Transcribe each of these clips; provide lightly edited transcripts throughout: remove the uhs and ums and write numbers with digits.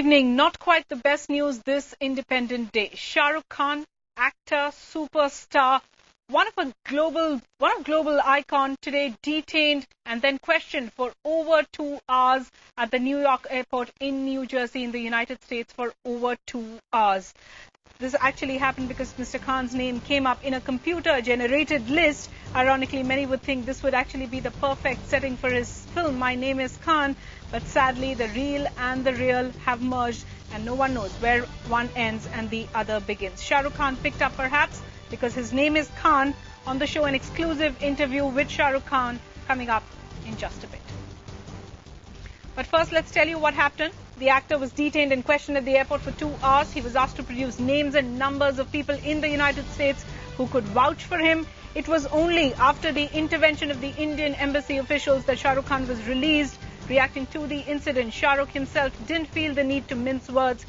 evening. Not quite the best news this Independent Day. Shah Rukh Khan, actor, superstar, one of global icon, today detained and then questioned for over 2 hours at the New York airport in New Jersey in the United States for over 2 hours. This actually happened because Mr. Khan's name came up in a computer-generated list. Ironically, many would think this would actually be the perfect setting for his film, My Name is Khan. But sadly, the real and the real have merged and no one knows where one ends and the other begins. Shah Rukh Khan picked up perhaps because his name is Khan on the show, an exclusive interview with Shah Rukh Khan coming up in just a bit. But first, let's tell you what happened. The actor was detained and questioned at the airport for 2 hours. He was asked to produce names and numbers of people in the United States who could vouch for him. It was only after the intervention of the Indian embassy officials that Shah Rukh Khan was released. Reacting to the incident, Shah Rukh himself didn't feel the need to mince words.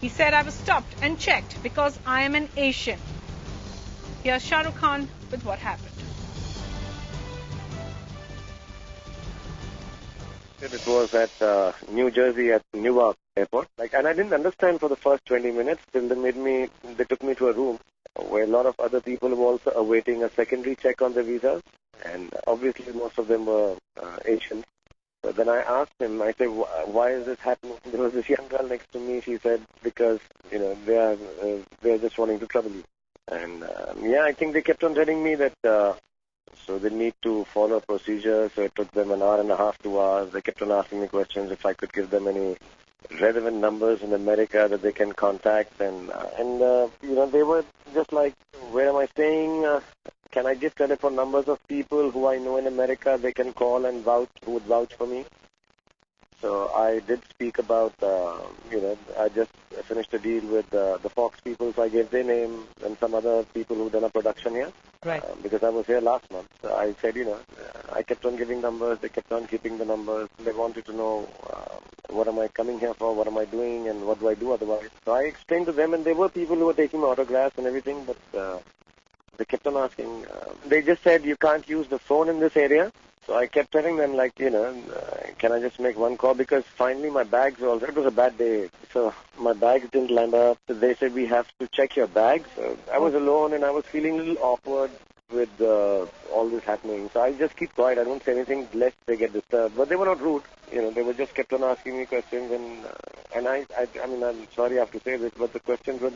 He said, "I was stopped and checked because I am an Asian." Here's Shah Rukh Khan with what happened. It was at New Jersey at Newark airport. And I didn't understand for the first 20 minutes. Till they took me to a room where a lot of other people were also awaiting a secondary check on their visas. And obviously most of them were Asians. So then I asked him, I said, why is this happening? There was this young girl next to me. She said, because, they are just wanting to trouble you. And I think they kept on telling me that so they need to follow a procedure. So it took them an hour and a half, 2 hours. They kept on asking me questions if I could give them any relevant numbers in America that they can contact. And they were just like, where am I staying? Can I give telephone numbers of people who I know in America they can call and vouch, who would vouch for me? So I did speak about, I just finished a deal with the Fox people, so I gave their name and some other people who've done a production here. Right. Because I was here last month. So I said, I kept on giving numbers, they kept on keeping the numbers. They wanted to know what am I coming here for, what am I doing, and what do I do otherwise. So I explained to them, and there were people who were taking my autographs and everything, but they kept on asking. They just said, you can't use the phone in this area. So I kept telling them, can I just make one call? Because finally my bags also, it was a bad day. So my bags didn't land up. They said, we have to check your bags. So I was alone and I was feeling a little awkward with all this happening. So I just keep quiet. I don't say anything lest they get disturbed. But they were not rude. They were just kept on asking me questions. And I'm sorry I have to say this, but the questions were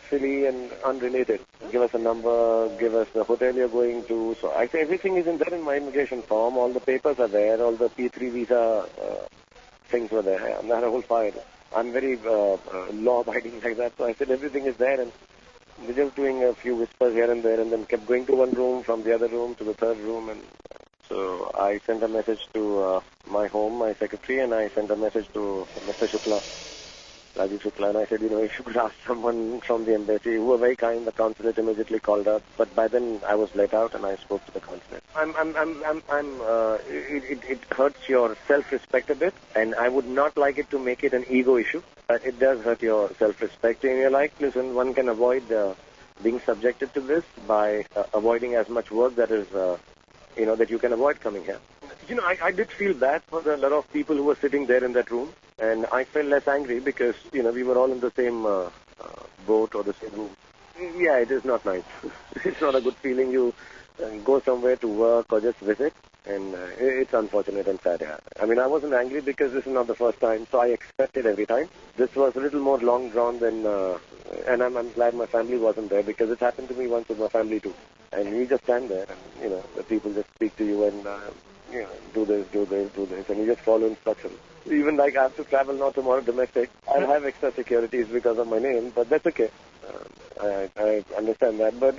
silly and unrelated. Give us a number, give us the hotel you're going to. So I say everything is there in my immigration form. All the papers are there. All the P3 visa things were there. I had a whole file. I'm very law-abiding like that. So I said everything is there. And we're just doing a few whispers here and there and then kept going to one room, from the other room to the third room. And so I sent a message to my home, my secretary, and I sent a message to Mr. Rajiv Shukla, and I said, if you could ask someone from the embassy, who were very kind, the consulate immediately called up. But by then I was let out and I spoke to the consulate. It hurts your self-respect a bit, and I would not like it to make it an ego issue. But it does hurt your self-respect. And you're like, listen, one can avoid being subjected to this by avoiding as much work that is, that you can avoid coming here. I did feel bad for a lot of people who were sitting there in that room. And I felt less angry because, we were all in the same boat or the same room. Yeah, it is not nice. It's not a good feeling. You go somewhere to work or just visit, and it's unfortunate and sad. Yeah. I wasn't angry because this is not the first time, so I expect it every time. This was a little more long drawn than, and I'm glad my family wasn't there because it happened to me once with my family too. And you just stand there, and, the people just speak to you and, do this, and you just follow instructions. Even I have to travel now tomorrow domestic. I'll have extra securities because of my name, but that's okay. I understand that. But,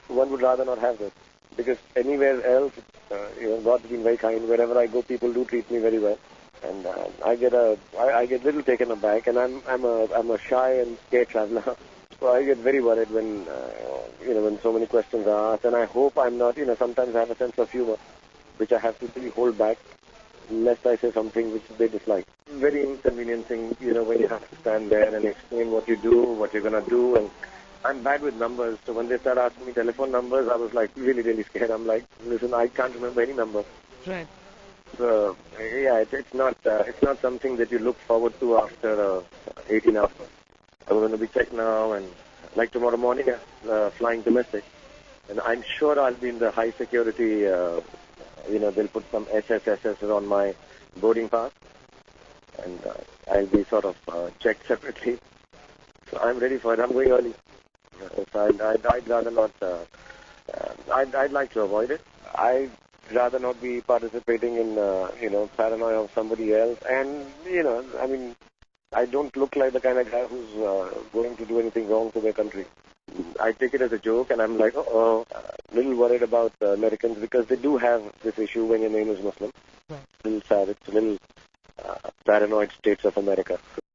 one would rather not have this. Because anywhere else, God's been very kind. Wherever I go, people do treat me very well. And I get a little taken aback, and I'm a shy and scared traveler. So I get very worried when, when so many questions are asked. And I hope I'm not, sometimes I have a sense of humor, which I have to really hold back, lest I say something which they dislike. Very inconveniencing, when you have to stand there and explain what you do, what you're going to do. And I'm bad with numbers, so when they start asking me telephone numbers, I was like really, really scared. I'm like, listen, I can't remember any number. Right. it's not something that you look forward to after 18 hours. I'm going to be checked now, and like tomorrow morning, flying domestic, and I'm sure I'll be in the high security. They'll put some SSSS on my boarding pass, and I'll be sort of checked separately. So I'm ready for it. I'm going early. So I'd rather not. I'd like to avoid it. I'd rather not be participating in paranoia of somebody else. And I don't look like the kind of guy who's going to do anything wrong to their country. I take it as a joke, and I'm like, little worried about Americans because they do have this issue when your name is Muslim. Right. Little sad. It's a little paranoid states of America.